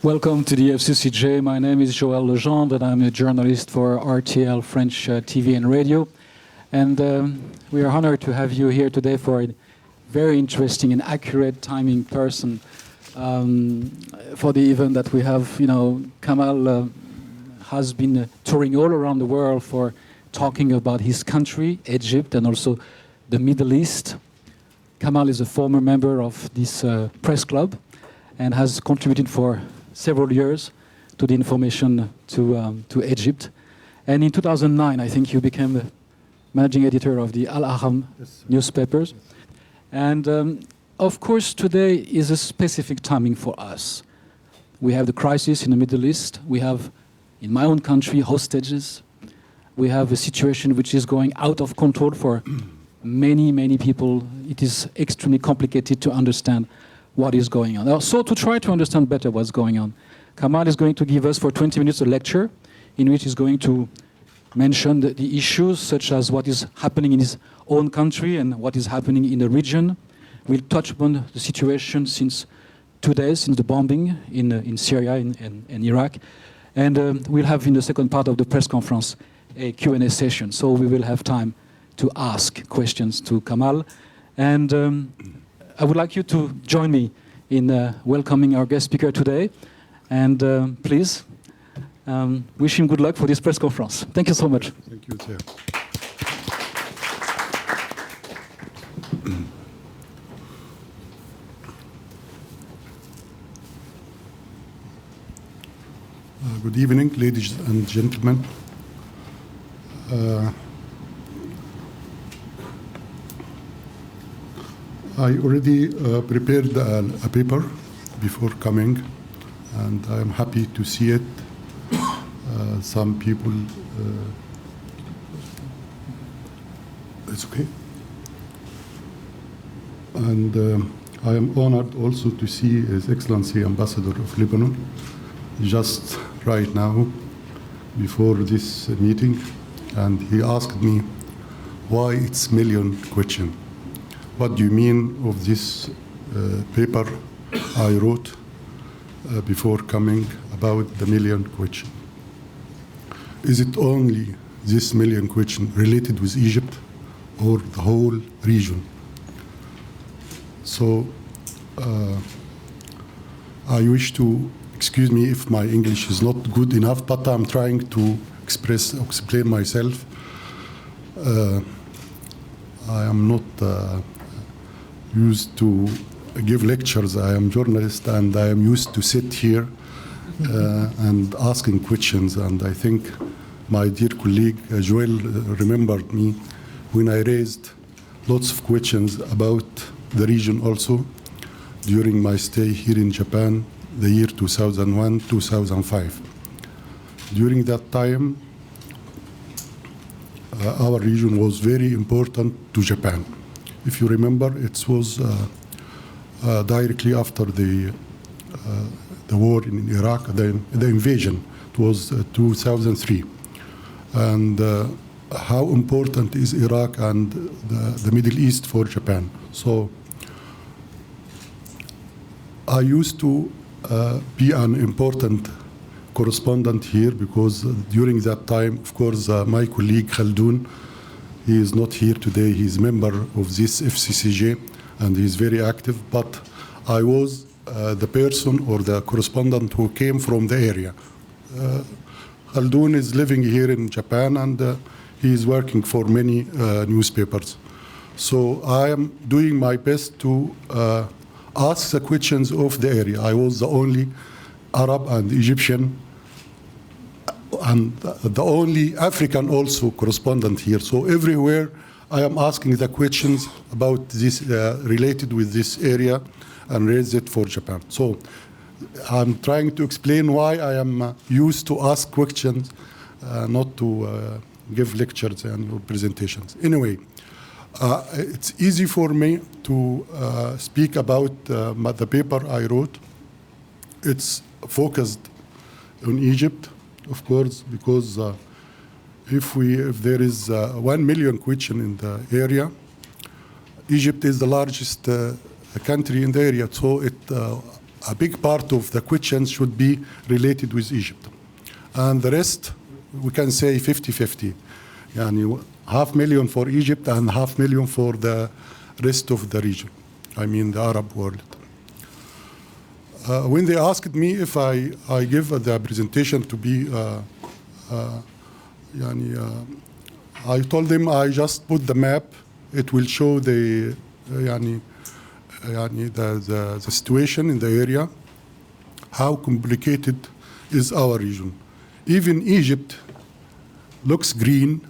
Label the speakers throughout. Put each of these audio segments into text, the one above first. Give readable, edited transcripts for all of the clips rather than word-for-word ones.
Speaker 1: Welcome to the FCCJ. My name is Joël Legendre, and I'm a journalist for RTL French TV and radio. And we are honored to have you here today for a very interesting and accurate timing person for the event that we have. You know, Kamal has been touring all around the world for talking about his country, Egypt, and also the Middle East. Kamal is a former member of this press club and has contributed for several years to the information to Egypt. And in 2009, I think you became the managing editor of the Ahram newspapers. Yes. And of course, today is a specific timing for us. We have the crisis in the Middle East. We have, in my own country, hostages. We have a situation which is going out of control for many, many people. It is extremely complicated to understand what is going on. So to try to understand better what's going on, Kamal is going to give us for 20 minutes a lecture in which he's going to mention the issues such as what is happening in his own country and what is happening in the region. We'll touch upon the situation since 2 days, since the bombing in Syria and Iraq. And we'll have in the second part of the press conference a Q&A session. So we will have time to ask questions to Kamal. And I would like you to join me in welcoming our guest speaker today. And please, wish him good luck for this press conference. Thank you so much.
Speaker 2: Thank you, Chair. Good evening, ladies and gentlemen. I already prepared a paper before coming, and I am happy to see it. Some people, it's okay. And I am honored also to see His Excellency Ambassador of Lebanon just right now before this meeting, and he asked me why it's million question. What do you mean of this paper I wrote before coming about the million question? Is it only this million question related with Egypt or the whole region? So I wish to excuse me if my English is not good enough, but I'm trying to explain myself. I am not used to give lectures. I am a journalist, and I am used to sit here and asking questions. And I think my dear colleague Joel remembered me when I raised lots of questions about the region also during my stay here in Japan, the year 2001, 2005. During that time, our region was very important to Japan. If you remember, it was directly after the war in Iraq, the invasion. It was 2003. And how important is Iraq and the Middle East for Japan? So I used to be an important correspondent here because during that time, of course, my colleague Khaldoun, he is not here today. He is a member of this FCCJ, and he is very active. But I was the person or the correspondent who came from the area. Khaldoun is living here in Japan, and he is working for many newspapers. So I am doing my best to ask the questions of the area. I was the only Arab and Egyptian and the only African also correspondent here. So everywhere I am asking the questions about this related with this area and raise it for Japan. So I'm trying to explain why I am used to ask questions, not to give lectures and presentations. Anyway, it's easy for me to speak about the paper I wrote. It's focused on Egypt, of course, because if there is 1 million question in the area, Egypt is the largest country in the area, so a big part of the questions should be related with Egypt. And the rest, we can say 50-50. Yani 500,000 for Egypt and 500,000 for the rest of the region, I mean the Arab world. When they asked me if I give the presentation to be, I told them I just put the map. It will show the situation in the area, how complicated is our region. Even Egypt looks green.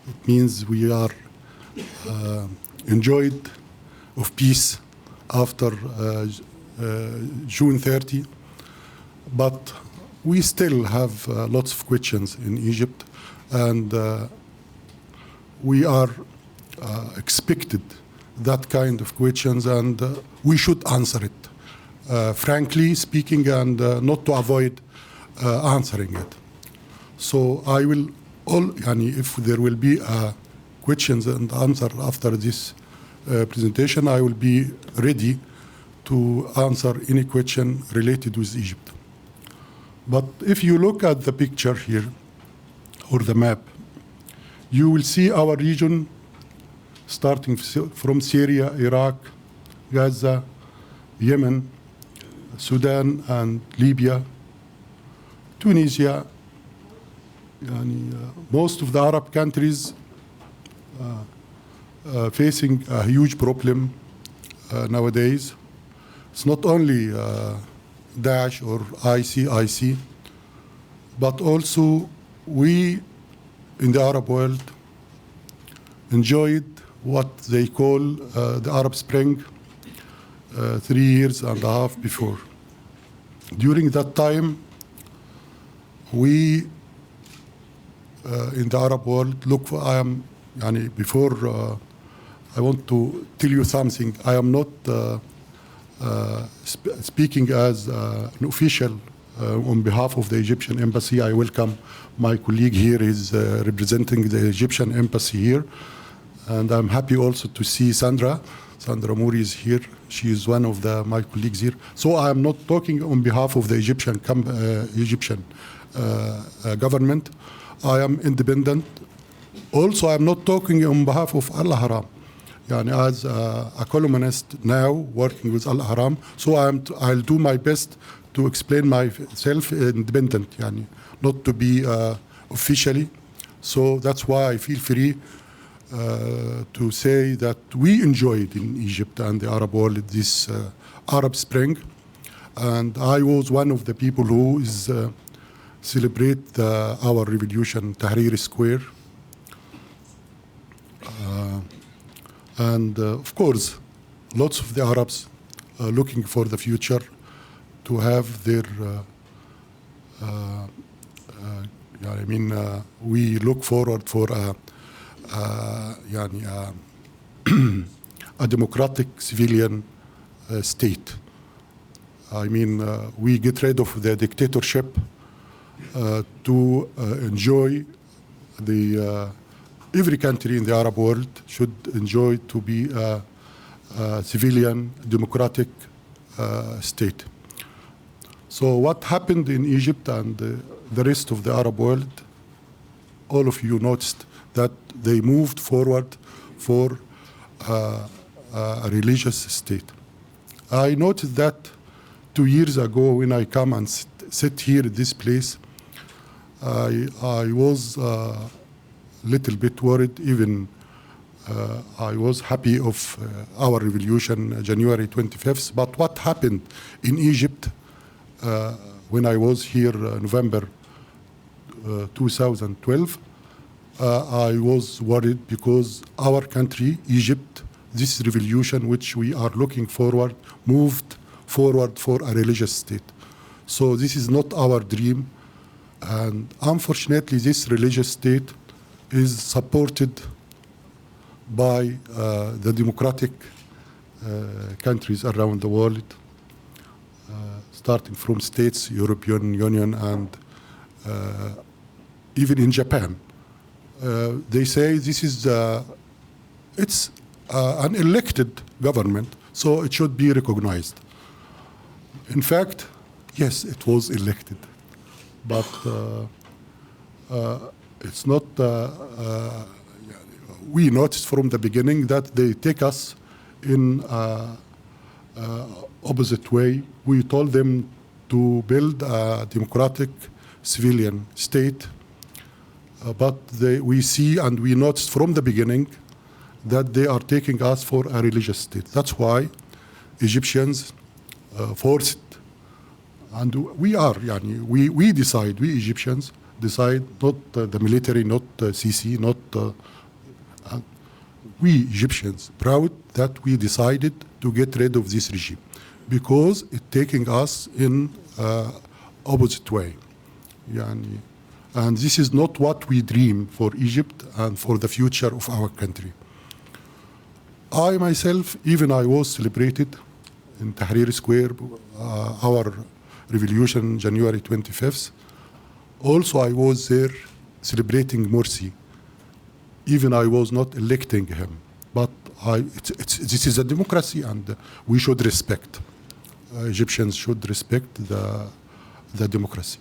Speaker 2: It means we are enjoyed of peace after June 30. But we still have lots of questions in Egypt, and we are expected that kind of questions, and we should answer it, frankly speaking, and not to avoid answering it. So I will, if there will be questions and answer after this presentation, I will be ready to answer any question related with Egypt. But if you look at the picture here, or the map, you will see our region starting from Syria, Iraq, Gaza, Yemen, Sudan, and Libya, Tunisia. Most of the Arab countries facing a huge problem nowadays. It's not only Daesh or IC, but also we in the Arab world enjoyed what they call the Arab Spring 3 years and a half before. During that time, we in the Arab world look for, I want to tell you something. I am not speaking as an official on behalf of the Egyptian embassy. I welcome my colleague here, is representing the Egyptian embassy here. And I'm happy also to see Sandra. Sandra Mouri is here. She is one of my colleagues here. So I am not talking on behalf of the Egyptian government. I am independent. Also, I'm not talking on behalf of Ahram. As a columnist now working with Ahram, so I'll do my best to explain myself independent, not to be officially. So that's why I feel free to say that we enjoyed in Egypt and the Arab world this Arab Spring, and I was one of the people who is celebrate our revolution, Tahrir Square. And of course, lots of the Arabs are looking for the future to have their, we look forward for a democratic civilian state. We get rid of the dictatorship to enjoy every country in the Arab world should enjoy to be a civilian, democratic state. So what happened in Egypt and the rest of the Arab world, all of you noticed that they moved forward for a religious state. I noticed that 2 years ago when I come and sit here at this place, I was little bit worried. Even I was happy of our revolution, January 25th. But what happened in Egypt when I was here, November 2012, I was worried because our country, Egypt, this revolution which we are looking forward, moved forward for a religious state. So this is not our dream. And unfortunately, this religious state is supported by the democratic countries around the world, starting from states, European Union, and even in Japan. They say this is an elected government, so it should be recognized. In fact, yes, it was elected, but it's not. We noticed from the beginning that they take us in opposite way. We told them to build a democratic civilian state, but we see and we noticed from the beginning that they are taking us for a religious state. That's why Egyptians forced, and we are, we decide, we Egyptians decide, not the military, not Sisi, not we Egyptians, proud that we decided to get rid of this regime because it's taking us in opposite way. And this is not what we dream for Egypt and for the future of our country. I myself, even I was celebrated in Tahrir Square, our revolution, January 25th. Also, I was there celebrating Morsi. Even I was not electing him. But this is a democracy, and we should respect. Egyptians should respect the democracy.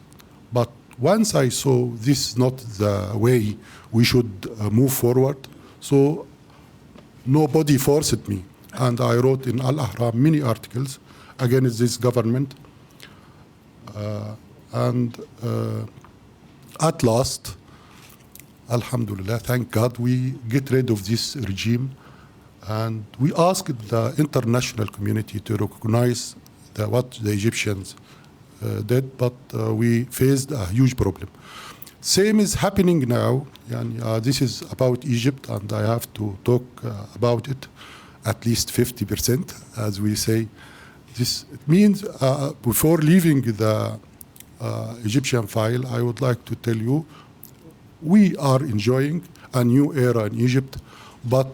Speaker 2: But once I saw this is not the way we should move forward, so nobody forced me. And I wrote in Ahram many articles against this government. At last, Alhamdulillah, thank God, we get rid of this regime. And we asked the international community to recognize what the Egyptians did, but we faced a huge problem. Same is happening now. This is about Egypt, and I have to talk about it at least 50%, as we say. This means before leaving the Egyptian file, I would like to tell you, we are enjoying a new era in Egypt, but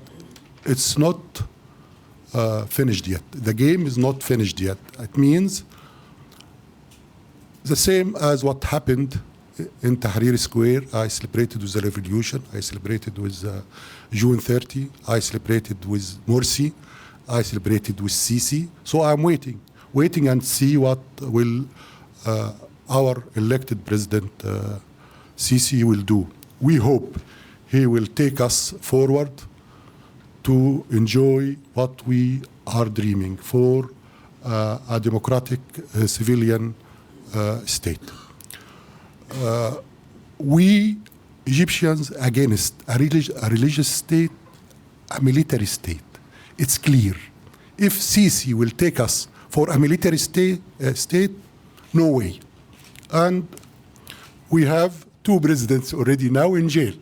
Speaker 2: it's not finished yet. The game is not finished yet. It means the same as what happened in Tahrir Square. I celebrated with the revolution. I celebrated with June 30. I celebrated with Morsi. I celebrated with Sisi. So I'm waiting and see what will our elected president Sisi will do. We hope he will take us forward to enjoy what we are dreaming for, a democratic civilian state. We Egyptians against a religious state, a military state. It's clear. If Sisi will take us for a military state, no way. And we have two presidents already now in jail.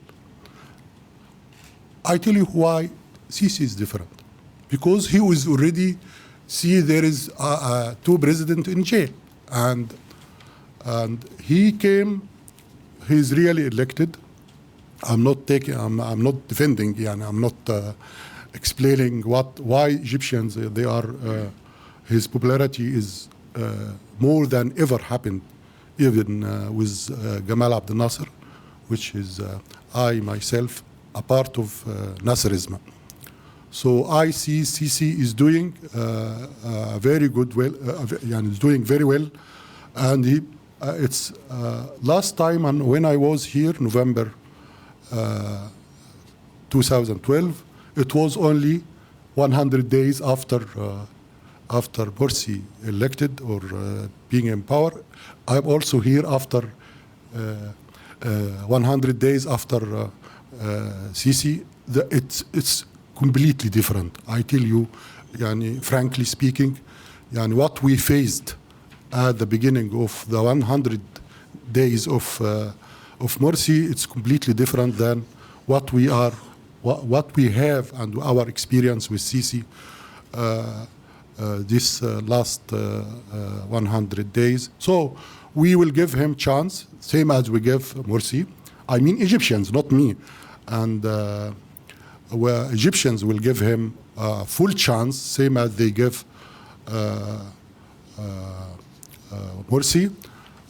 Speaker 2: I tell you why Sisi is different. Because he was already, there is two presidents in jail. And he came, he's really elected. I'm not defending, I'm not explaining why Egyptians, they are, his popularity is more than ever happened, even with Gamal Abdel Nasser, which is I myself a part of Nasserism. So I see Sisi is doing very good, is doing very well, and it's last time when I was here, November 2012, it was only 100 days after Morsi elected or being in power. I'm also here after 100 days after Sisi. It's completely different. I tell you, frankly speaking, what we faced at the beginning of the 100 days of Morsi, it's completely different than what we have and our experience with Sisi this last 100 days. So we will give him chance, same as we give Morsi. I mean Egyptians, not me. And Egyptians will give him full chance, same as they give Morsi.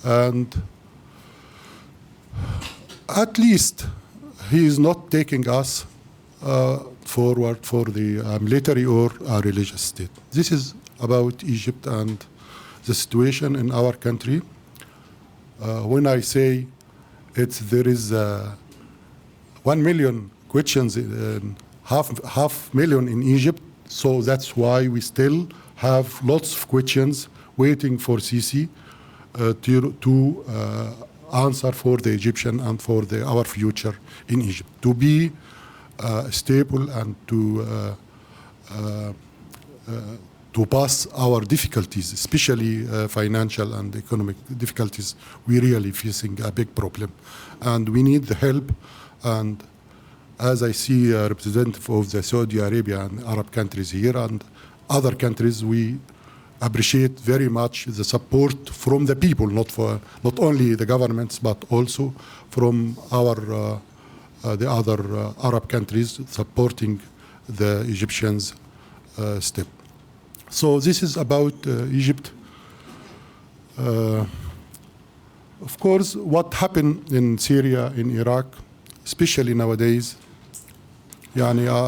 Speaker 2: And at least he is not taking us forward for the military or a religious state. This is about Egypt, and the situation in our country. When I say there is 1 million questions, half million in Egypt, so that's why we still have lots of questions waiting for Sisi to answer for the Egyptian and for our future in Egypt, to be stable and to pass our difficulties, especially financial and economic difficulties. We're really facing a big problem, and we need the help. And as I see a representative of the Saudi Arabia and Arab countries here and other countries, we appreciate very much the support from the people, not only the governments, but also from the other Arab countries supporting the Egyptians' step. So this is about Egypt. Of course, what happened in Syria, in Iraq, especially nowadays,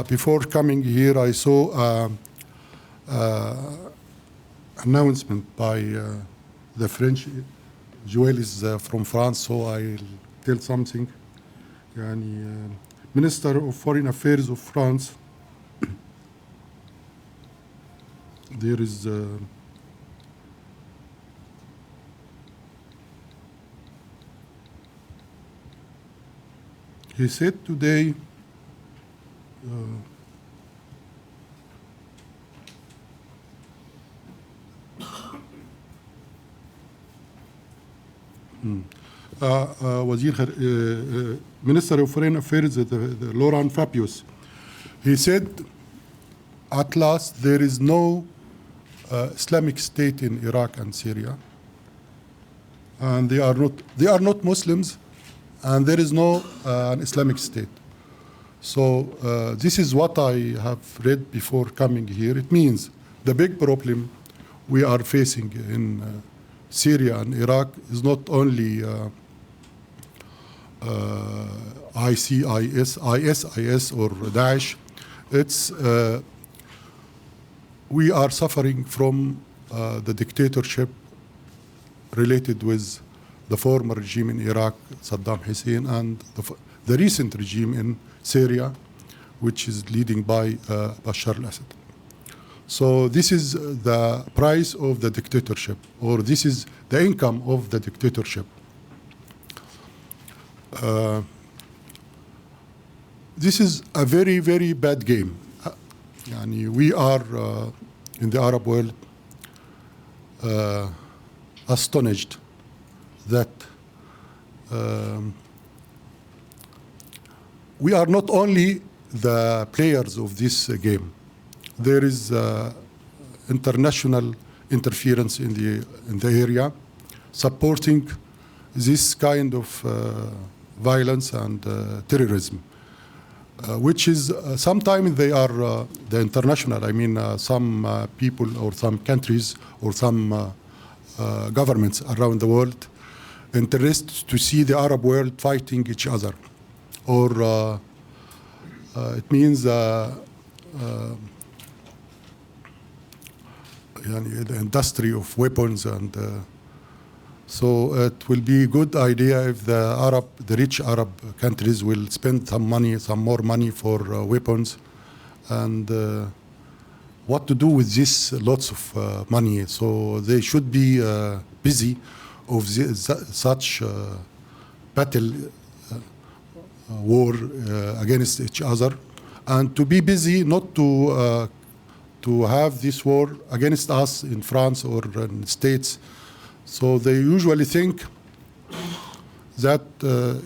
Speaker 2: before coming here, I saw announcement by the French. Joel is from France, so I'll tell something. Minister of Foreign Affairs of France, there is he said today Minister of Foreign Affairs, the Laurent Fabius, he said, at last there is no Islamic State in Iraq and Syria, and they are not Muslims, and there is no an Islamic State. So this is what I have read before coming here. It means the big problem we are facing in Syria and Iraq is not only ISIS or Daesh. It's we are suffering from the dictatorship related with the former regime in Iraq, Saddam Hussein, and the recent regime in Syria, which is leading by Bashar al-Assad. So this is the price of the dictatorship, or this is the income of the dictatorship. This is a very, very bad game. We are in the Arab world astonished that we are not only the players of this game. There is international interference in the area, supporting this kind of violence and terrorism, which is sometimes they are the international. I mean, some people or some countries or some governments around the world interested to see the Arab world fighting each other, or it means the industry of weapons, and so it will be a good idea if the rich Arab countries will spend some more money for weapons, and what to do with this lots of money. So they should be busy of such battle war against each other, and to be busy not to have this war against us in France or in the States. So they usually think that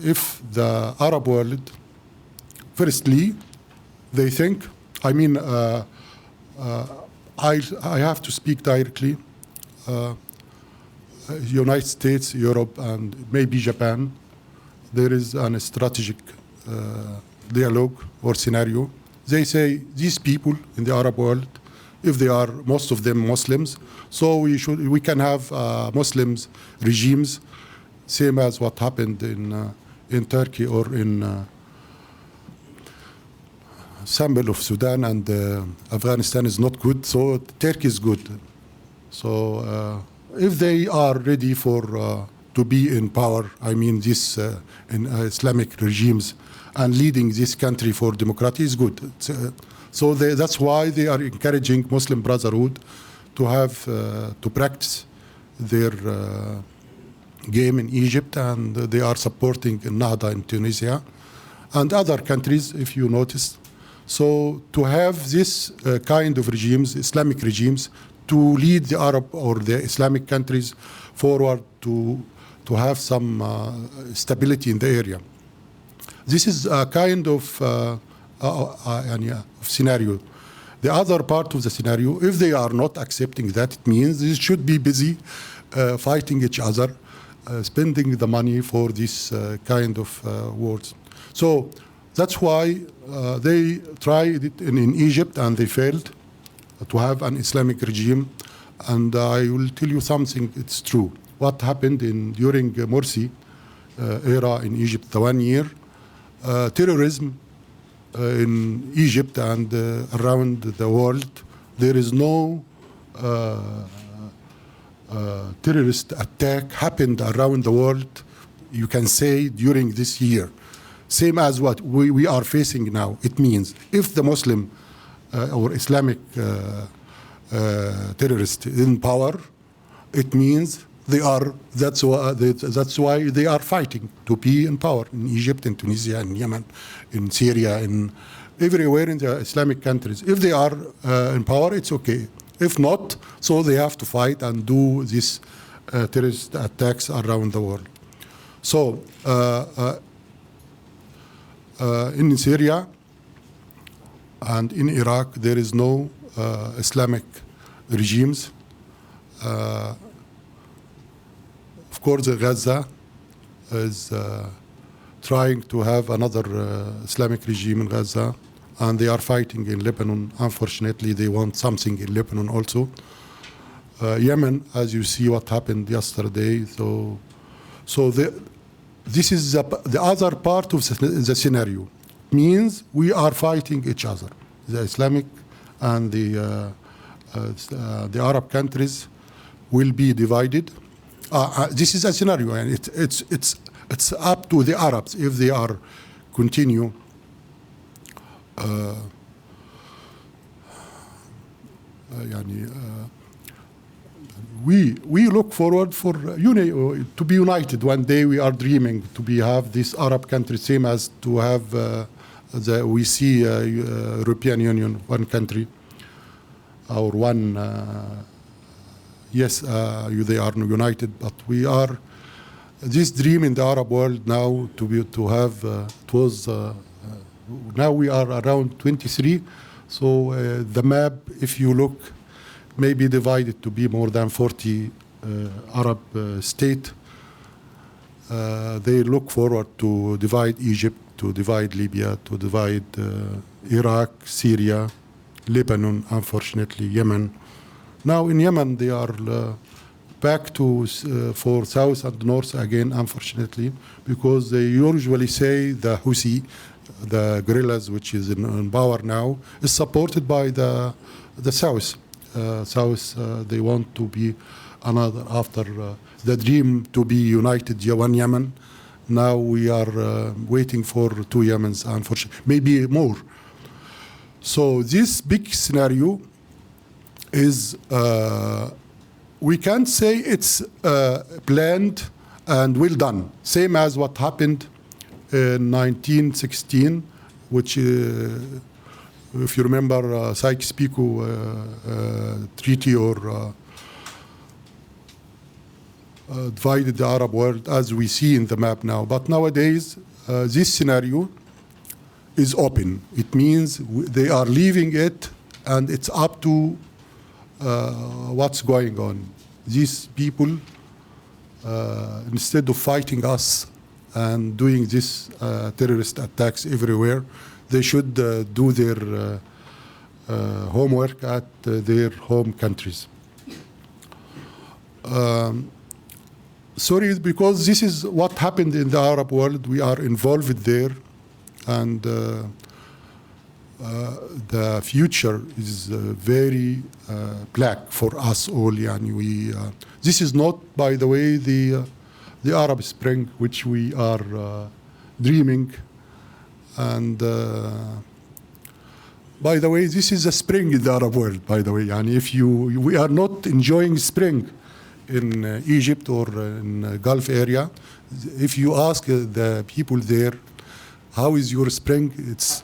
Speaker 2: if the Arab world, firstly, they think, I mean, I have to speak directly, United States, Europe, and maybe Japan, there is a strategic dialogue or scenario. They say these people in the Arab world, if they are most of them Muslims, so we can have Muslims regimes, same as what happened in Turkey or in sample of Sudan, and Afghanistan is not good, so Turkey is good. So if they are ready for to be in power, I mean this in Islamic regimes, and leading this country for democracy is good. So that's why they are encouraging Muslim Brotherhood to have to practice their game in Egypt, and they are supporting Nahda in Tunisia and other countries, if you notice. So to have this kind of regimes, Islamic regimes, to lead the Arab or the Islamic countries forward to have some stability in the area. This is a kind of scenario. The other part of the scenario, if they are not accepting that, it means they should be busy fighting each other, spending the money for this kind of wars. So that's why they tried it in Egypt and they failed to have an Islamic regime. And I will tell you something, it's true. What happened during Morsi era in Egypt, the 1 year, terrorism in Egypt and around the world, there is no terrorist attack happened around the world, you can say, during this year. Same as what we are facing now. It means if the Muslim or Islamic terrorist in power, it means they are. That's why they are fighting to be in power in Egypt, in Tunisia, in Yemen, in Syria, in everywhere in the Islamic countries. If they are in power, it's okay. If not, so they have to fight and do these terrorist attacks around the world. So in Syria and in Iraq, there is no Islamic regimes. Of course, Gaza is trying to have another Islamic regime in Gaza, and they are fighting in Lebanon. Unfortunately, they want something in Lebanon also. Yemen, as you see what happened yesterday. So this is the other part of the scenario. Means we are fighting each other. The Islamic and the Arab countries will be divided. This is a scenario, and it's up to the Arabs if they are continue we look forward for to be united. One day we are dreaming to have this Arab country, same as to have we see European Union, one country or one. Yes, they are united, but we are this dream in the Arab world now to have. It was now we are around 23. So the map, if you look, may be divided to be more than 40 Arab states. They look forward to divide Egypt, to divide Libya, to divide Iraq, Syria, Lebanon, unfortunately, Yemen. Now in Yemen, they are back to for south and north again, unfortunately, because they usually say the Houthi, the guerrillas, which is in power now, is supported by the south. They want to be another after the dream to be united, one Yemen. Now we are waiting for two Yemens, unfortunately, maybe more. So this big scenario is, we can't say it's planned and well done. Same as what happened in 1916, which, if you remember, Sykes-Picot Treaty or divided the Arab world as we see in the map now. But nowadays, this scenario is open. It means they are leaving it, and it's up to what's going on. These people, instead of fighting us and doing these terrorist attacks everywhere, they should do their homework at their home countries. Sorry, because this is what happened in the Arab world. We are involved there, and the future is very black for us all. Yani this is not, by the way, the Arab Spring, which we are dreaming. And by the way, this is a spring in the Arab world, by the way. Yani we are not enjoying spring in Egypt or in Gulf area. If you ask the people there, how is your spring?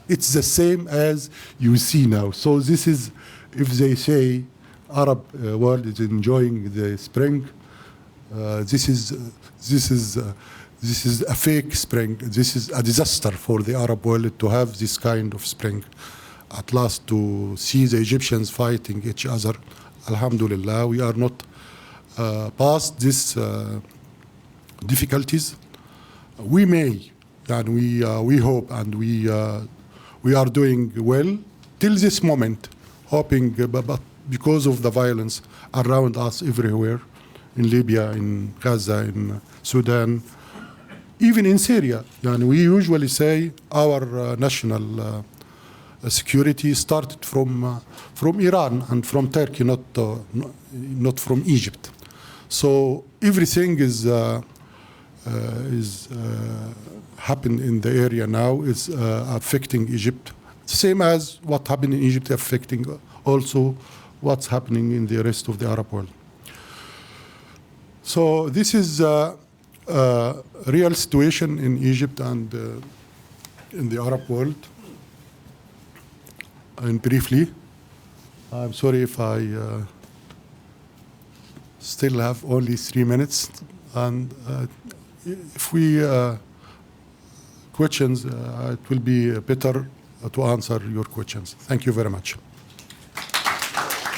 Speaker 2: It's the same as you see now. So this is, if they say Arab world is enjoying the spring, this is a fake spring. This is a disaster for the Arab world to have this kind of spring. At last, to see the Egyptians fighting each other, alhamdulillah, we are not past these difficulties. We may, and we hope, and we are doing well till this moment, hoping, but because of the violence around us everywhere, in Libya, in Gaza, in Sudan, even in Syria. And we usually say our national security started from Iran and from Turkey, not from Egypt. So everything is happened in the area now is affecting Egypt, same as what happened in Egypt affecting also what's happening in the rest of the Arab world. So this is a real situation in Egypt and in the Arab world. And briefly, I'm sorry if I still have only 3 minutes, and if we questions, it will be better to answer your questions. Thank you very much.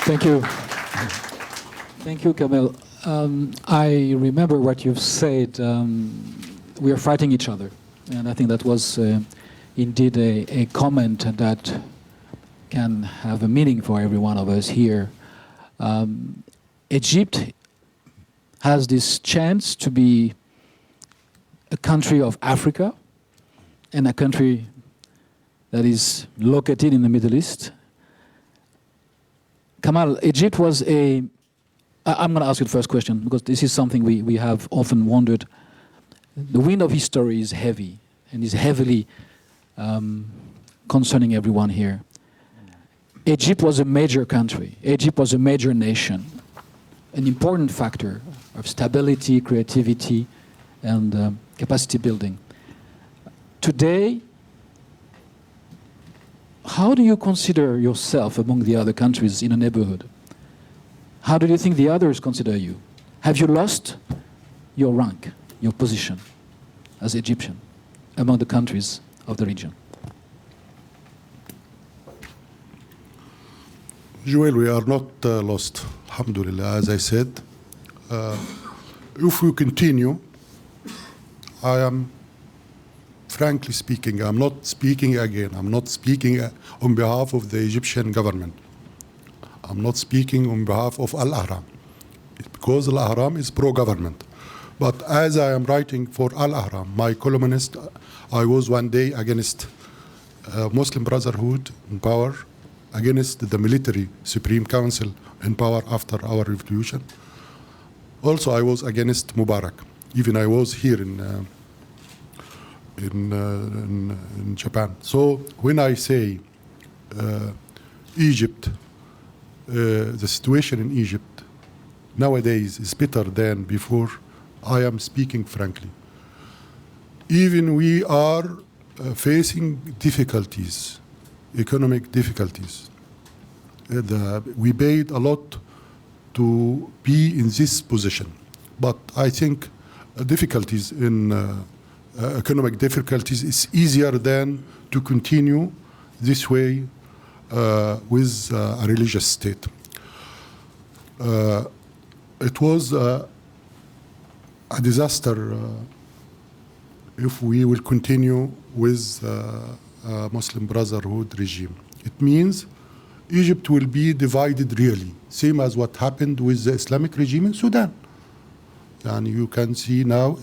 Speaker 1: Thank you. Thank you, Kamal. I remember what you've said. We are fighting each other, and I think that was indeed a comment that can have a meaning for every one of us here. Egypt has this chance to be a country of Africa and a country that is located in the Middle East. Kamal, Egypt was I'm going to ask you the first question, because this is something we have often wondered. The wind of history is heavy, and is heavily concerning everyone here. Egypt was a major country. Egypt was a major nation, an important factor of stability, creativity, and capacity building. Today, how do you consider yourself among the other countries in a neighborhood? How do you think the others consider you? Have you lost your rank, your position as Egyptian among the countries of the region?
Speaker 2: Joel, we are not lost, alhamdulillah, as I said. If we continue, I am, frankly speaking, I'm not speaking again. I'm not speaking on behalf of the Egyptian government. I'm not speaking on behalf of Al-Ahram, because Al-Ahram is pro-government. But as I am writing for Al-Ahram, my columnist, I was one day against Muslim Brotherhood in power, against the military Supreme Council in power after our revolution. Also, I was against Mubarak. Even I was here in Japan. So when I say Egypt, the situation in Egypt nowadays is better than before, I am speaking frankly. Even we are facing difficulties, economic difficulties. We paid a lot to be in this position. But I think difficulties in economic difficulties is easier than to continue this way with a religious state. It was a disaster if we will continue with Muslim Brotherhood regime. It means Egypt will be divided really, same as what happened with the Islamic regime in Sudan. And you can see now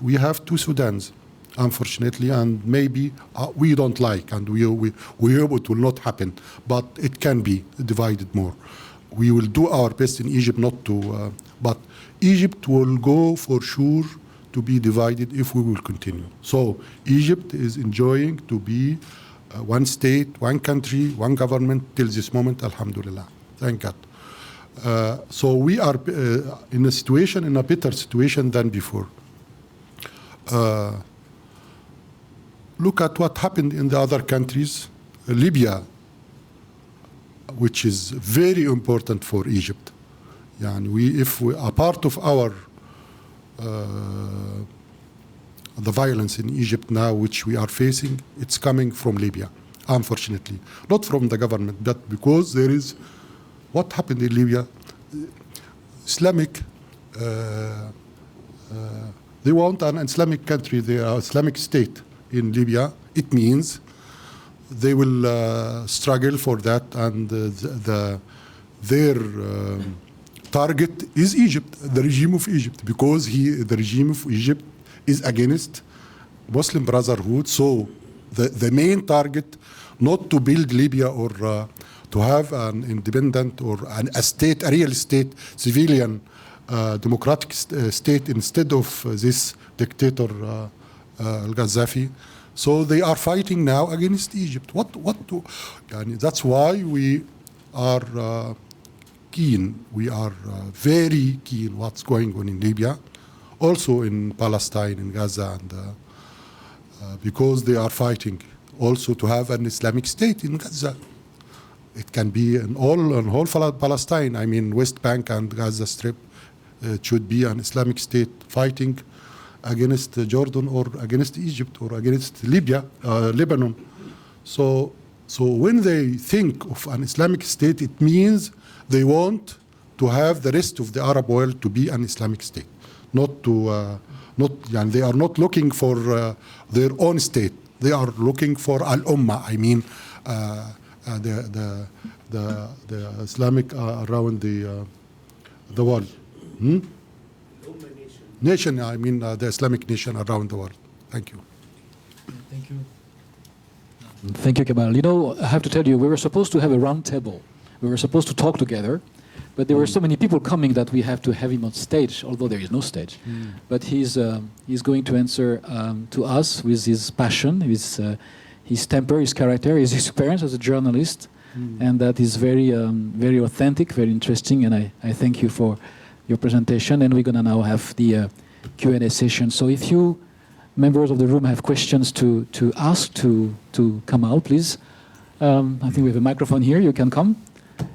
Speaker 2: we have two Sudans. unfortunately, and maybe we don't like, and we hope it will not happen, but it can be divided more. We will do our best in Egypt not to, but Egypt will go for sure to be divided if we will continue. So Egypt is enjoying to be one state, one country, one government till this moment, alhamdulillah. Thank God. So we are in a situation, in a better situation than before. Look at what happened in the other countries. Libya, which is very important for Egypt. Yani if we are part of our the violence in Egypt now, which we are facing, it's coming from Libya, unfortunately. Not from the government, but because there is what happened in Libya. Islamic, they want an Islamic country, they are Islamic state in Libya. It means they will struggle for that, and their target is Egypt, the regime of Egypt, because the regime of Egypt is against Muslim Brotherhood. So the main target, not to build Libya or to have an independent or a state, a real state, civilian, democratic state instead of this dictator Al-Gaddafi. So they are fighting now against Egypt. That's why we are keen. We are very keen what's going on in Libya, also in Palestine, in Gaza, and because they are fighting also to have an Islamic state in Gaza. It can be in whole Palestine. I mean, West Bank and Gaza Strip. It should be an Islamic state fighting against Jordan or against Egypt or against Libya, Lebanon. So when they think of an Islamic state, it means they want to have the rest of the Arab world to be an Islamic state, and they are not looking for their own state. They are looking for al-Ummah. I mean, the Islamic around the world. Nation, I mean the Islamic nation around the world. Thank you.
Speaker 1: Thank you. Thank you, Kamal. You know, I have to tell you, we were supposed to have a round table. We were supposed to talk together, but there were so many people coming that we have to have him on stage, although there is no stage. But he's going to answer to us with his passion, his temper, his character, his experience as a journalist, and that is very, very authentic, very interesting, and I thank you for your presentation, and we're going to now have the Q&A session. So if you members of the room have questions to ask to Kamal, please. I think we have a microphone here. You can come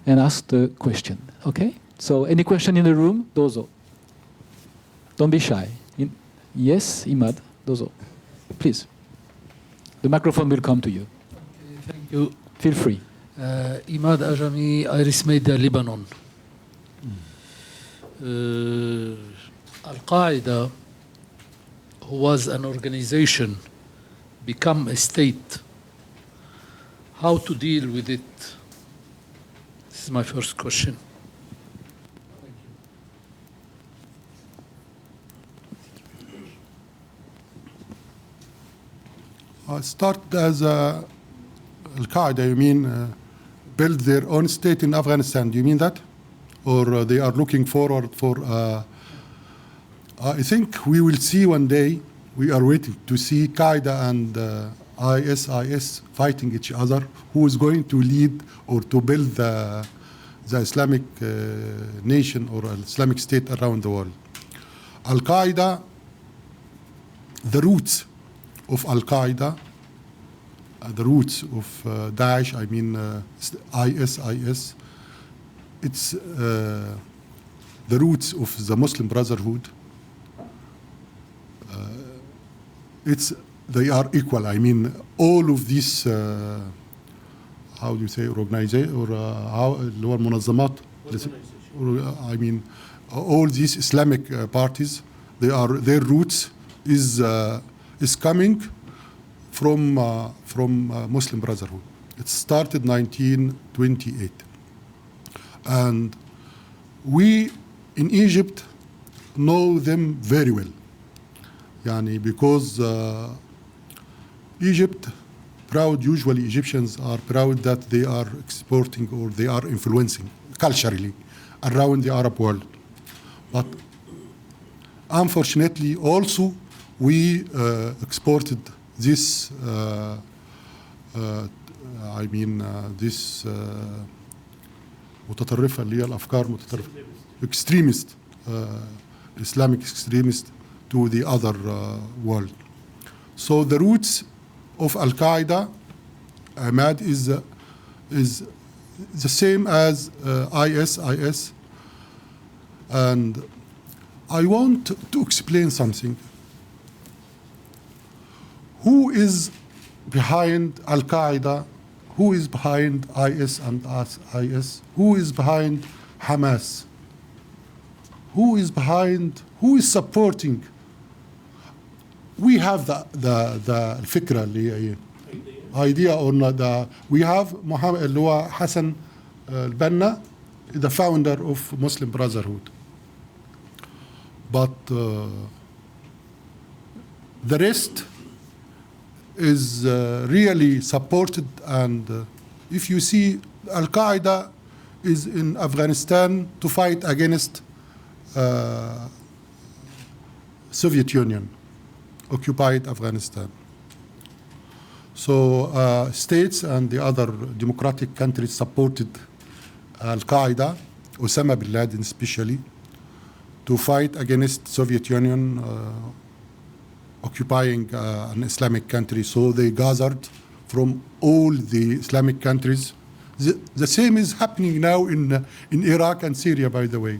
Speaker 1: and ask the question. Okay? So any question in the room? Dozo. Don't be shy. Yes, Imad. Dozo. Please. The microphone will come to you.
Speaker 3: Okay, thank you.
Speaker 1: Feel free.
Speaker 3: Imad Ajami, Iris Media, Lebanon. Al-Qaeda, who was an organization, become a state. How to deal with it? This is my first question.
Speaker 2: Start as Al-Qaeda, you mean build their own state in Afghanistan, do you mean that? Or they are looking forward for, I think we will see one day, we are waiting to see Qaeda and ISIS fighting each other, who is going to lead or to build the Islamic nation or Islamic state around the world. Al-Qaeda, the roots of Al-Qaeda, the roots of Daesh, I mean ISIS, it's the roots of the Muslim Brotherhood. They are equal. I mean, all of these, how do you say, organization or منظمات. I mean, all these Islamic parties, their roots is coming from Muslim Brotherhood. It started 1928. And we in Egypt know them very well. Yani because Egypt, proud, usually Egyptians are proud that they are exporting or they are influencing culturally around the Arab world. But unfortunately, also, we exported this, this متطرفة اللي هي الأفكار متطرفة extremist, Islamic extremist to the other world. So the roots of Al-Qaeda, Ahmad, is the same as IS. And I want to explain something. Who is behind Al-Qaeda? Who is behind IS and IS? Who is behind Hamas? Who is supporting? We have the fikra اللي هي idea or not. We have Muhammad اللي هو حسن البنا, the founder of Muslim Brotherhood. But the rest is really supported, and if you see, Al-Qaeda is in Afghanistan to fight against Soviet Union, occupied Afghanistan. So states and the other democratic countries supported Al-Qaeda, Osama bin Laden especially, to fight against Soviet Union occupying an Islamic country. So they gathered from all the Islamic countries. The same is happening now in Iraq and Syria, by the way.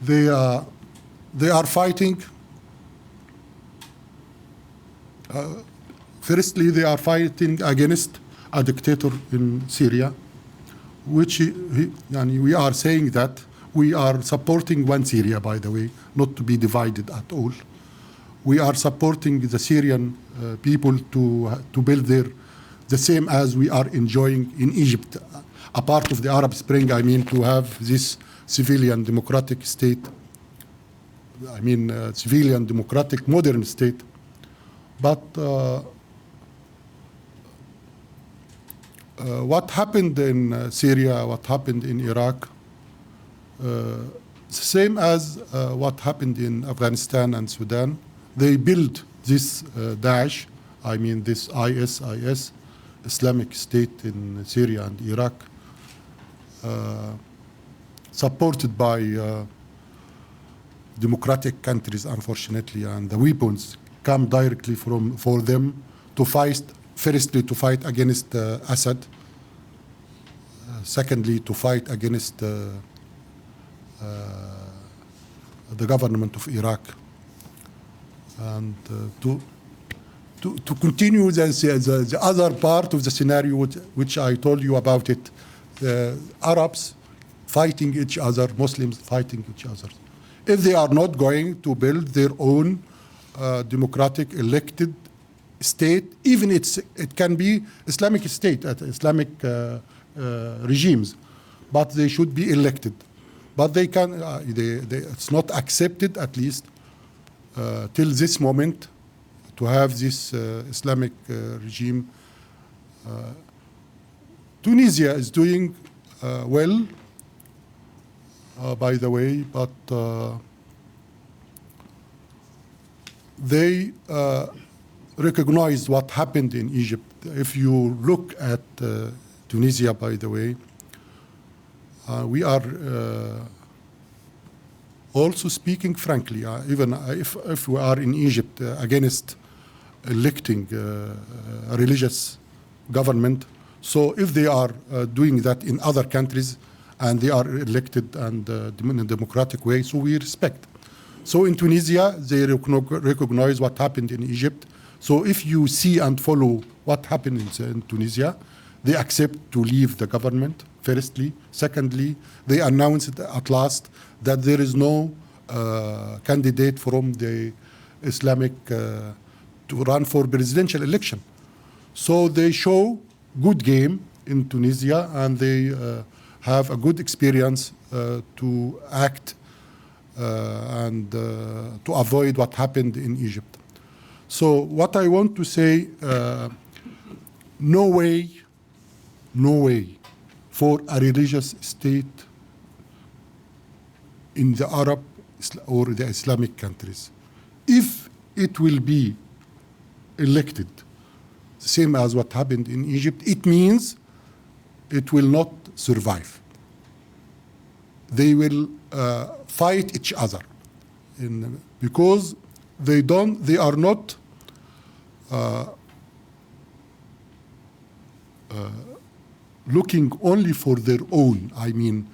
Speaker 2: They are fighting. Firstly, they are fighting against a dictator in Syria, which we are saying that we are supporting one Syria, by the way, not to be divided at all. We are supporting the Syrian people to build the same as we are enjoying in Egypt, a part of the Arab Spring, to have this civilian democratic state, civilian democratic modern state. But what happened in Syria, what happened in Iraq, same as what happened in Afghanistan and Sudan. They built this Daesh, this IS, Islamic State in Syria and Iraq, supported by democratic countries, unfortunately, and the weapons come directly for them to fight, firstly to fight against Assad, secondly to fight against the government of Iraq, and to continue the other part of the scenario which I told you about it, Arabs fighting each other, Muslims fighting each other. If they are not going to build their own democratic elected state, even it can be Islamic state, Islamic regimes, but they should be elected. But they can, it's not accepted, at least till this moment, to have this Islamic regime. Tunisia is doing well, by the way, but they recognize what happened in Egypt. If you look at Tunisia, by the way, we are also speaking frankly, even if we are in Egypt against electing a religious government. So if they are doing that in other countries and they are elected and in a democratic way, so we respect. So in Tunisia, they recognize what happened in Egypt. So if you see and follow what happened in Tunisia, they accept to leave the government, firstly. Secondly, they announced at last that there is no candidate from the Islamic to run for presidential election. So they show good game in Tunisia, and they have a good experience to act and to avoid what happened in Egypt. So what I want to say, no way for a religious state in the Arab or the Islamic countries. If it will be elected, the same as what happened in Egypt, it means it will not survive. They will fight each other because they are not looking only for their own. I mean,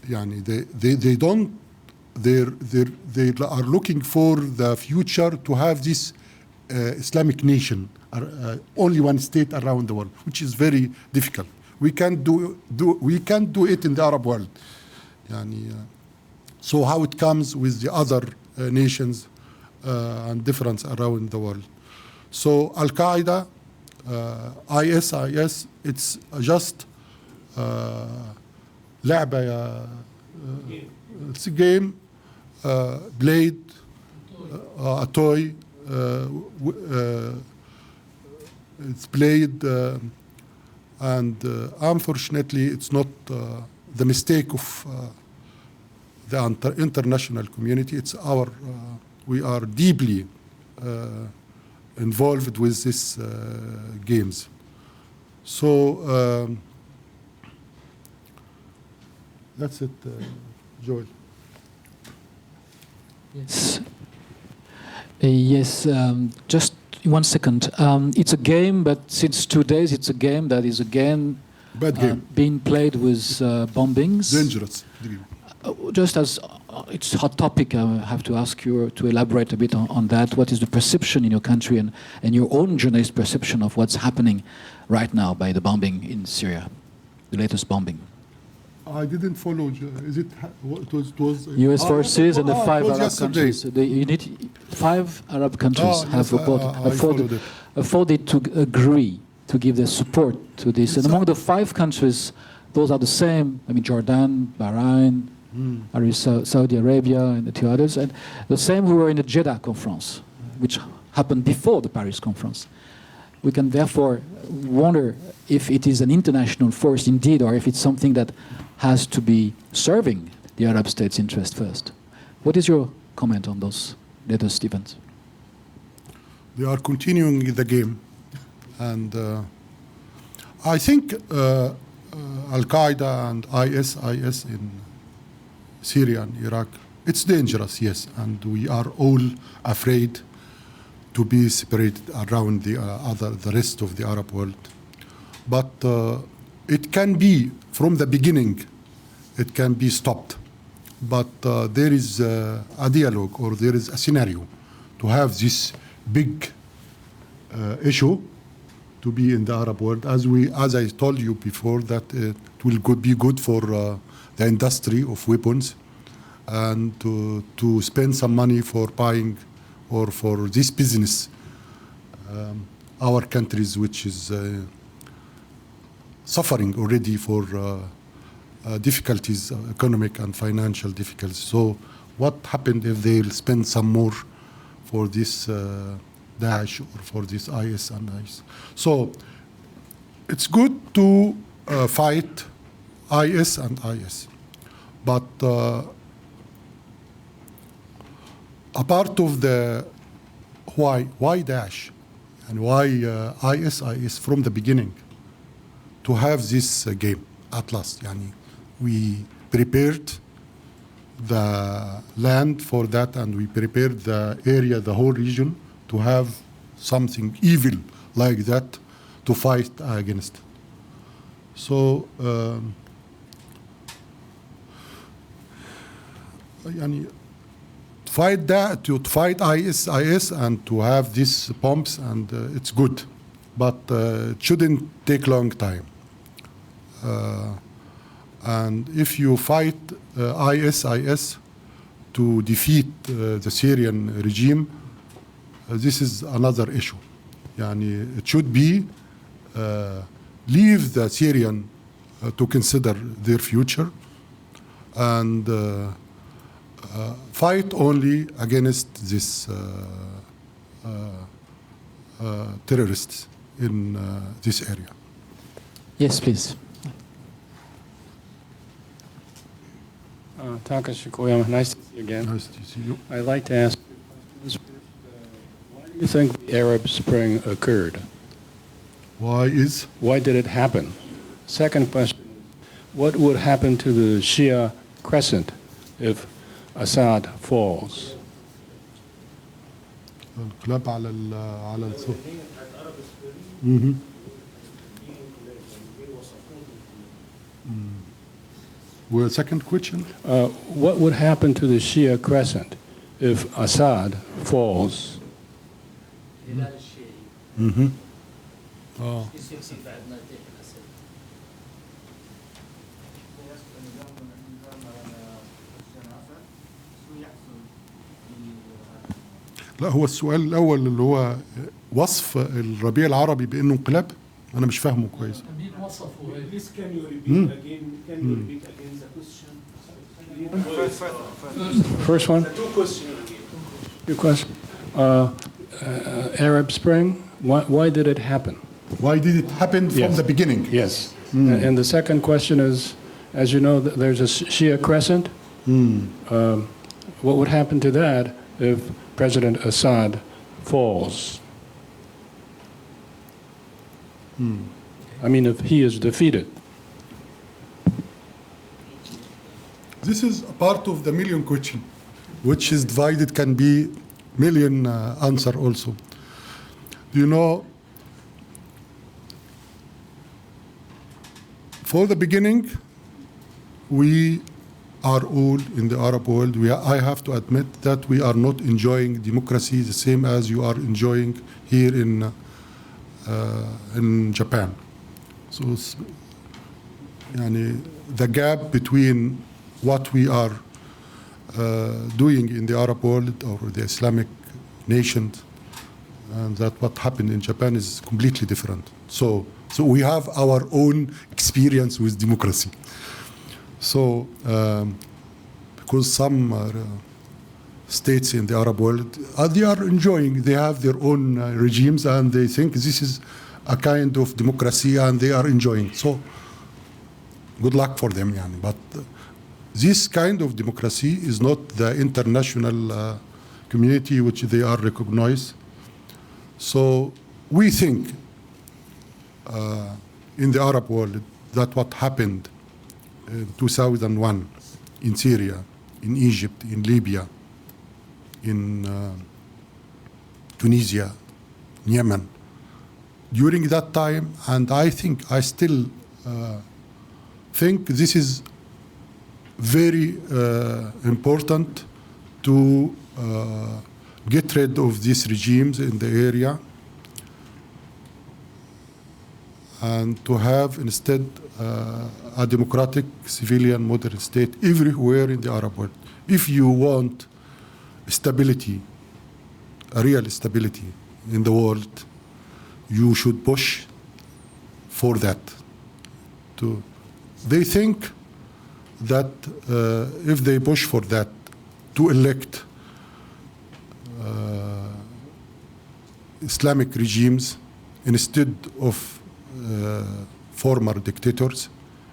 Speaker 2: they are looking for the future to have this Islamic nation, only one state around the world, which is very difficult. We can't do it in the Arab world. So how it comes with the other nations and difference around the world. So Al-Qaeda, ISIS, it's just لعبة, it's a game, played, a toy, it's played, and unfortunately it's not the mistake of the international community. It's our, we are deeply involved with these games. So that's it, Joel.
Speaker 1: Yes. Yes, just 1 second. It's a game, but since 2 days it's a game that is again
Speaker 2: Bad game.
Speaker 1: Being played with bombings.
Speaker 2: Dangerous.
Speaker 1: Just as it's a hot topic, I have to ask you to elaborate a bit on that. What is the perception in your country and your own journalist perception of what's happening right now by the bombing in Syria, the latest bombing?
Speaker 2: I didn't follow. Is it? It was
Speaker 1: U.S. forces and the 5 Arab
Speaker 2: yesterday.
Speaker 1: countries. The 5 Arab countries have
Speaker 2: yes,
Speaker 1: afforded to agree to give their support to this. And among the 5 countries, those are the same. I mean, Jordan, Bahrain, Saudi Arabia, and the 2 others, and the same who were in the Jeddah conference, which happened before the Paris conference. We can therefore wonder if it is an international force indeed, or if it's something that has to be serving the Arab states' interest first. What is your comment on those latest events?
Speaker 2: They are continuing the game, and I think Al-Qaeda and ISIS in Syria and Iraq, it's dangerous, yes, and we are all afraid to be separated around the rest of the Arab world. But it can be, from the beginning, it can be stopped. But there is a dialogue, or there is a scenario to have this big issue to be in the Arab world. As I told you before, that it will be good for the industry of weapons, and to spend some money for buying or for this business, our countries, which is suffering already for difficulties, economic and financial difficulties. So what happened if they'll spend some more for this Daesh or for this IS and IS? So it's good to fight IS and IS, but a part of the why Daesh and why IS from the beginning to have this game at last. We prepared the land for that, and we prepared the area, the whole region, to have something evil like that to fight against. So fight that, to fight IS and to have these bombs, and it's good, but it shouldn't take long time. And if you fight IS to defeat the Syrian regime, this is another issue. It should be leave the Syrian to consider their future, and fight only against this terrorists in this area.
Speaker 1: Yes, please.
Speaker 4: Takashi Koyama, nice to see you again.
Speaker 2: Nice to see you.
Speaker 4: I'd like to ask, why do you think the Arab Spring occurred?
Speaker 2: Why
Speaker 4: Did it happen? Second question, what would happen to the Shia crescent if Assad falls?
Speaker 2: الانقلاب على الصوت. Mhm. Well, second question.
Speaker 4: What would happen to the Shia crescent if Assad falls?
Speaker 2: Mhm. لا هو السؤال الأول اللي هو وصف الربيع العربي بأنه انقلاب أنا مش فاهمه كويس.
Speaker 5: Please can you repeat again? Can you repeat again the question?
Speaker 4: First one?
Speaker 5: The two questions.
Speaker 4: Your question. Arab Spring, why did it happen?
Speaker 2: Why did it happen from
Speaker 4: Yes.
Speaker 2: the beginning?
Speaker 4: Yes. And the second question is, as you know, there's a Shia crescent. What would happen to that if President Assad falls? I mean, if he is defeated.
Speaker 2: This is a part of the million question, which is divided, can be million answer also. You know, for the beginning, we are all in the Arab world. I have to admit that we are not enjoying democracy the same as you are enjoying here in Japan. So, the gap between what we are doing in the Arab world or the Islamic nations and that what happened in Japan is completely different. So we have our own experience with democracy. So, because some states in the Arab world, they are enjoying, they have their own regimes and they think this is a kind of democracy and they are enjoying. So, good luck for them. But this kind of democracy is not the international community which they are recognized. So, we think in the Arab world that what happened in 2001 in Syria, in Egypt, in Libya, in Tunisia, in Yemen, during that time, and I still think this is very important to get rid of these regimes in the area and to have instead a democratic civilian modern state everywhere in the Arab world. If you want stability, a real stability in the world, you should push for that. They think that if they push for that, to elect Islamic regimes instead of former dictators,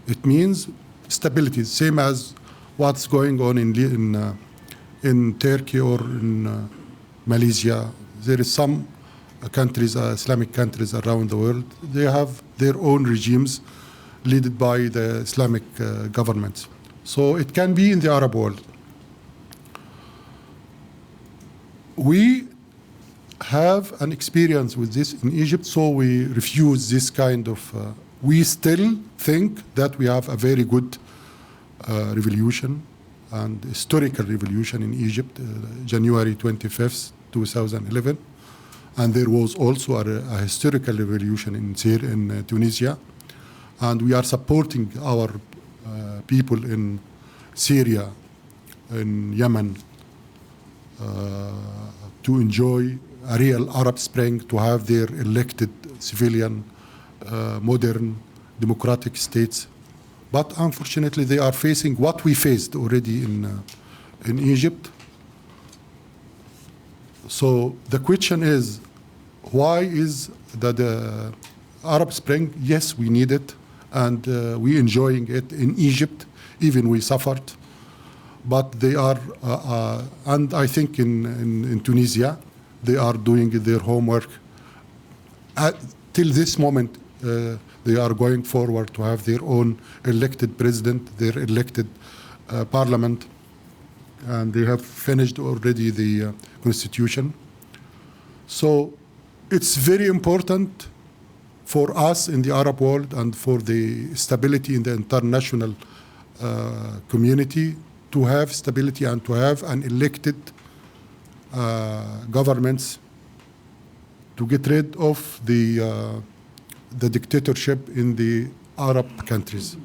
Speaker 2: it means stability, same as what's going on in Turkey or in Malaysia. There is some countries, Islamic countries around the world, they have their own regimes led by the Islamic governments. So it can be in the Arab world. We have an experience with this in Egypt, so we refuse this kind of. We still think that we have a very good revolution and historical revolution in Egypt, January 25th, 2011. And there was also a historical revolution in Tunisia. And we are supporting our people in Syria, in Yemen, to enjoy a real Arab Spring, to have their elected civilian, modern, democratic states. But unfortunately, they are facing what we faced already in Egypt. So the question is, why is the Arab Spring? Yes, we need it, and we enjoying it in Egypt. Even we suffered, but they are, and I think in Tunisia, they are doing their homework. Till this moment, they are going forward to have their own elected president, their elected parliament, and they have finished already the constitution. So it's very important for us in the Arab world and for the stability in the international community to have stability and to have an elected governments to get rid of the dictatorship in the Arab countries.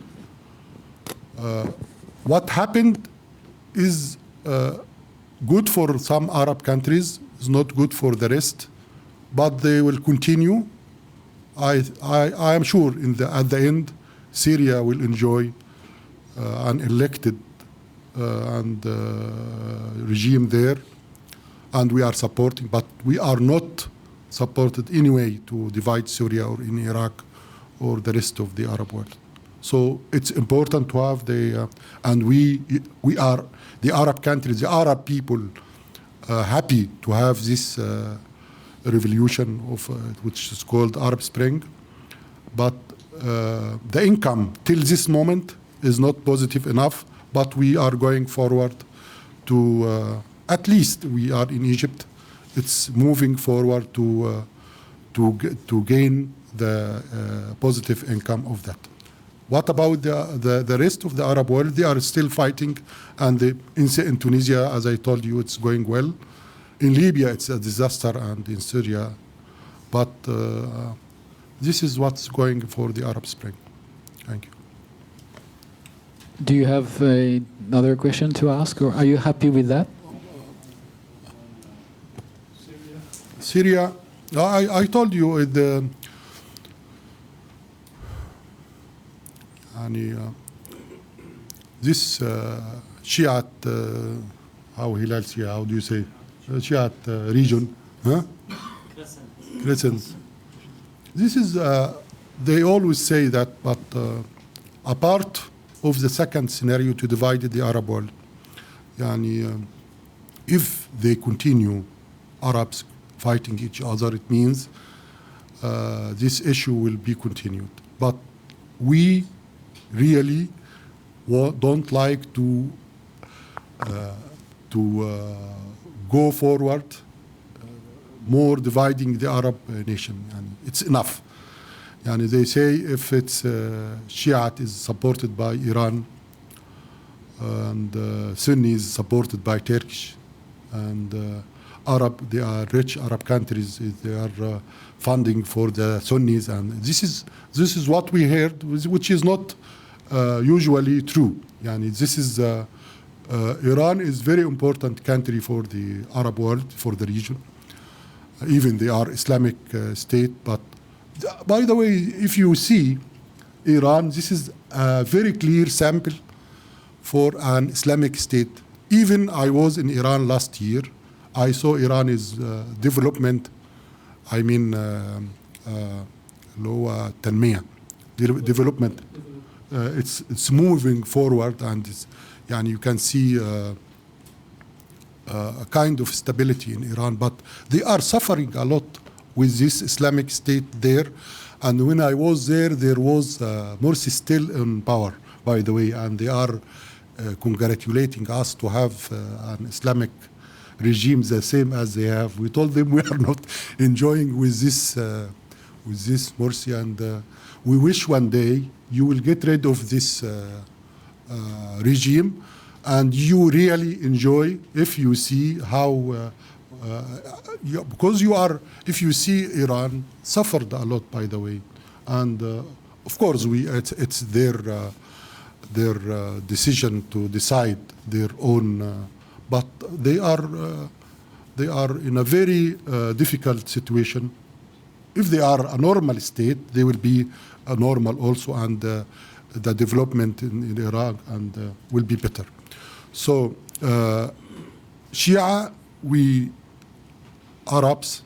Speaker 2: What happened is good for some Arab countries, is not good for the rest, but they will continue. I am sure at the end, Syria will enjoy an elected regime there, and we are supporting, but we are not supported anyway to divide Syria or in Iraq or the rest of the Arab world. So it's important to have and we are the Arab countries, the Arab people, happy to have this revolution of which is called Arab Spring, but the income till this moment is not positive enough. But we are going forward to at least we are in Egypt. It's moving forward to gain the positive income of that. What about the rest of the Arab world? They are still fighting, and in Tunisia, as I told you, it's going well. In Libya, it's a disaster, and in Syria. But this is what's going for the Arab Spring. Thank you.
Speaker 1: Do you have another question to ask, or are you happy with that?
Speaker 2: Syria, I told you this Shiite, how do you say, Shiite region, huh? Crescent. This is, they always say that, but a part of the second scenario to divide the Arab world. If they continue, Arabs fighting each other, it means this issue will be continued. But we really don't like to go forward more dividing the Arab nation. And it's enough. They say if it's Shiite is supported by Iran and Sunni is supported by Turkish, and they are rich Arab countries, they are funding for the Sunnis, and this is what we heard, which is not usually true. This is Iran is very important country for the Arab world, for the region. Even they are Islamic state, but by the way, if you see Iran, this is a very clear sample for an Islamic state. Even I was in Iran last year. I saw Iran is development. I mean, low tanmiyah, development. It's moving forward, and you can see a kind of stability in Iran. But they are suffering a lot with this Islamic state there. And when I was there was Morsi still in power, by the way, and they are congratulating us to have an Islamic regime the same as they have. We told them we are not enjoying with this Morsi, and we wish one day you will get rid of this regime, and you really enjoy if you see how. Because if you see Iran suffered a lot, by the way, and of course it's their decision to decide their own, but they are in a very difficult situation. If they are a normal state, they will be a normal also, and the development in Iraq and will be better. So Shia, we Arabs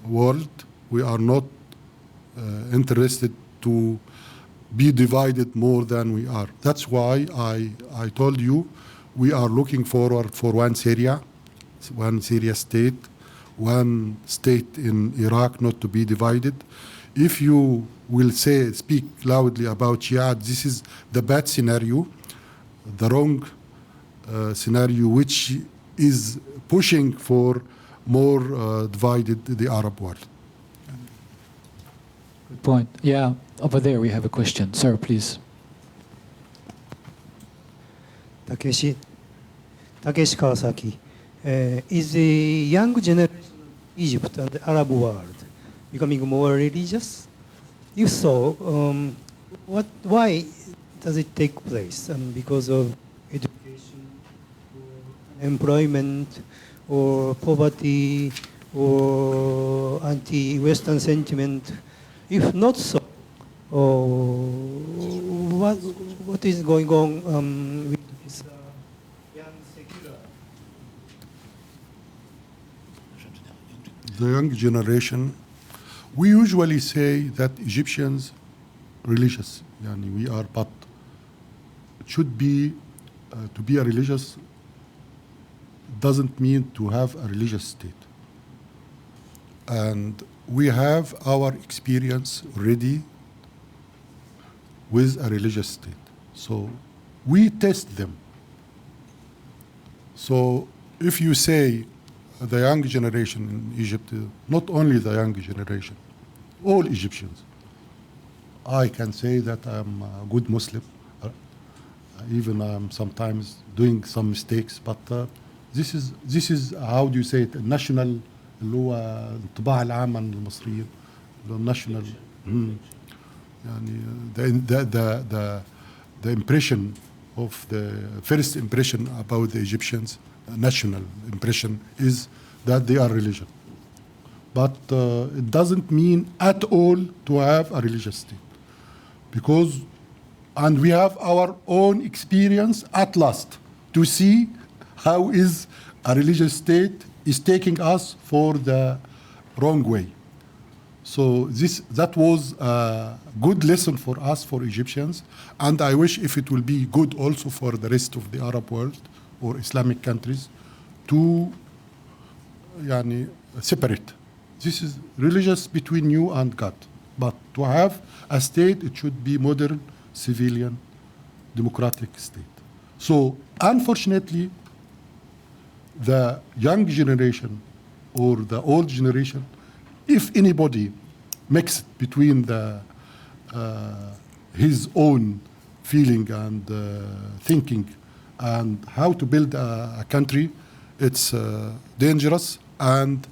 Speaker 2: world. We are not interested to be divided more than we are. That's why I told you we are looking forward for one Syria state, one state in Iraq not to be divided. If you will speak loudly about jihad, this is the bad scenario, the wrong scenario, which is pushing for more divided the Arab world.
Speaker 1: Good point. Yeah, over there we have a question. Sir, please.
Speaker 6: Takeshi Kawasaki. Is the young generation of Egypt and the Arab world becoming more religious? If so, why does it take place? Because of education, or employment, or poverty, or anti-Western sentiment? If not so, what is going on with this young secular?
Speaker 2: The young generation, we usually say that Egyptians religious, we are, but it should be to be a religious doesn't mean to have a religious state. And we have our experience already with a religious state. So we test them. So if you say the young generation in Egypt, not only the young generation, all Egyptians, I can say that I'm a good Muslim. Even I'm sometimes doing some mistakes, but this is how do you say it, national اللي هو الانطباع العام عن المصريين national the impression of the first impression about the Egyptians, national impression, is that they are religious. But it doesn't mean at all to have a religious state, and we have our own experience at last to see how is a religious state is taking us for the wrong way. So that was a good lesson for us, for Egyptians, and I wish if it will be good also for the rest of the Arab world or Islamic countries to separate. This is religious between you and God, but to have a state, it should be modern, civilian, democratic state. So unfortunately, the young generation or the old generation, if anybody mixed between his own feeling and thinking and how to build a country, it's dangerous, and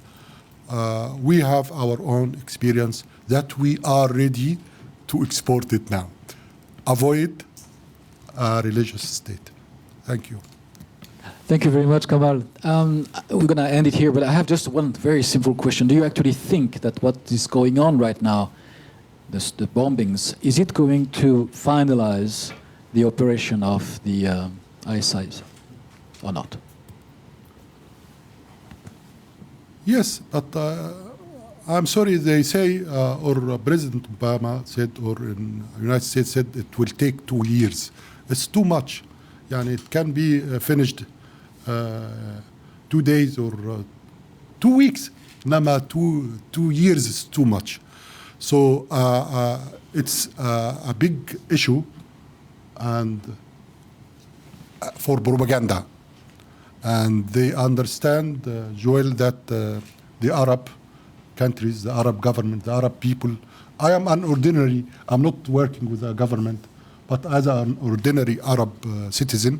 Speaker 2: we have our own experience that we are ready to export it now. Avoid a religious state. Thank you.
Speaker 1: Thank you very much, Kamal. We're going to end it here, but I have just one very simple question. Do you actually think that what is going on right now, the bombings, is it going to finalize the operation of the ISIS or not?
Speaker 2: Yes, but I'm sorry, they say, or President Obama said, or in the United States said, it will take 2 years. It's too much. It can be finished 2 days or 2 weeks. Nama 2 years is too much. So it's a big issue, and for propaganda. And they understand, Joel, that the Arab countries, the Arab government, the Arab people, I am an ordinary, I'm not working with a government, but as an ordinary Arab citizen,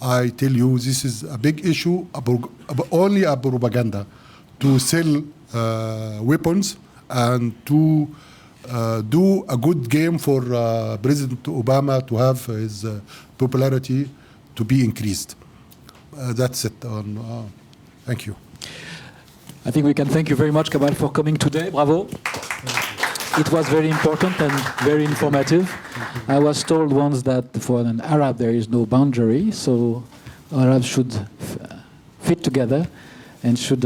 Speaker 2: I tell you this is a big issue, only a propaganda to sell weapons and to do a good game for President Obama to have his popularity to be increased. That's it. Thank you.
Speaker 1: I think we can thank you very much, Kamal, for coming today. Bravo. It was very important and very informative. I was told once that for an Arab there is no boundary, so Arabs should fit together. and should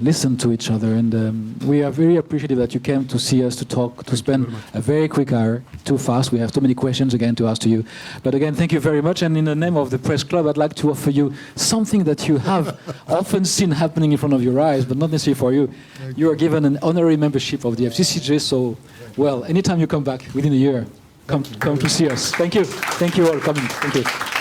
Speaker 1: listen to each other. And we are very appreciative that you came to see us, to talk, to spend a very quick hour. Too fast. We have too many questions again to ask to you. But again, thank you very much. And in the name of the Press Club, I'd like to offer you something that you have often seen happening in front of your eyes, but not necessarily for you. You are given an honorary membership of the FCCJ. So, well, anytime you come back within a year, come to see us. Thank you. Thank you all for coming. Thank you.